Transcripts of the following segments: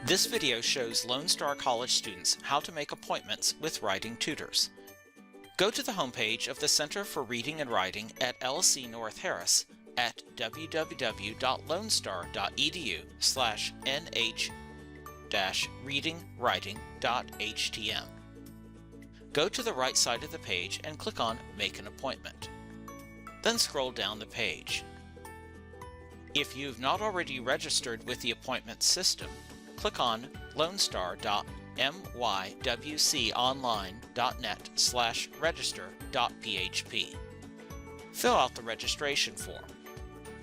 This video shows Lone Star College students how to make appointments with writing tutors. Go to the homepage of the Center for Reading and Writing at LSC North Harris at www.lonestar.edu/nh-readingwriting.htm. Go to the right side of the page and click on Make an Appointment. Then scroll down the page. If you've not already registered with the appointment system, click on lonestar.mywconline.net/register.php. Fill out the registration form.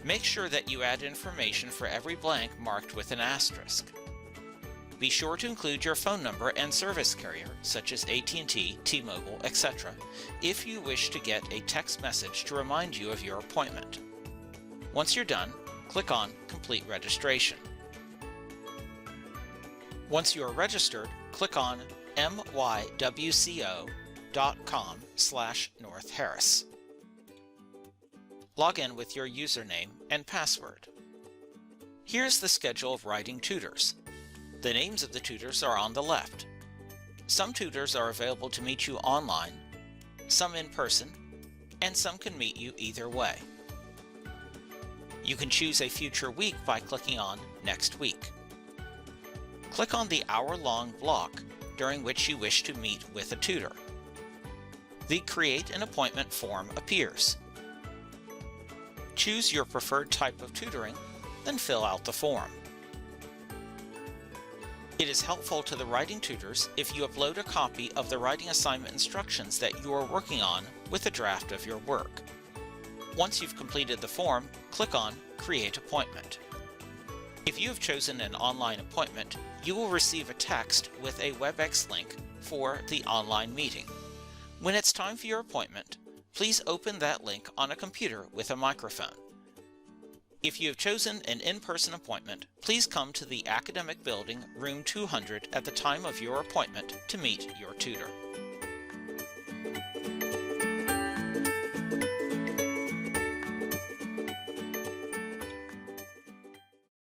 Make sure that you add information for every blank marked with an asterisk. Be sure to include your phone number and service carrier, such as AT&T, T-Mobile, etc., if you wish to get a text message to remind you of your appointment. Once you're done, click on Complete Registration. Once you are registered, click on mywco.com/North Harris. Log in with your username and password. Here's the schedule of writing tutors. The names of the tutors are on the left. Some tutors are available to meet you online, some in person, and some can meet you either way. You can choose a future week by clicking on Next Week. Click on the hour-long block during which you wish to meet with a tutor. The Create an Appointment form appears. Choose your preferred type of tutoring, then fill out the form. It is helpful to the writing tutors if you upload a copy of the writing assignment instructions that you are working on with a draft of your work. Once you've completed the form, click on Create Appointment. If you have chosen an online appointment, you will receive a text with a WebEx link for the online meeting. When it's time for your appointment, please open that link on a computer with a microphone. If you have chosen an in-person appointment, please come to the Academic Building, room 200 at the time of your appointment to meet your tutor.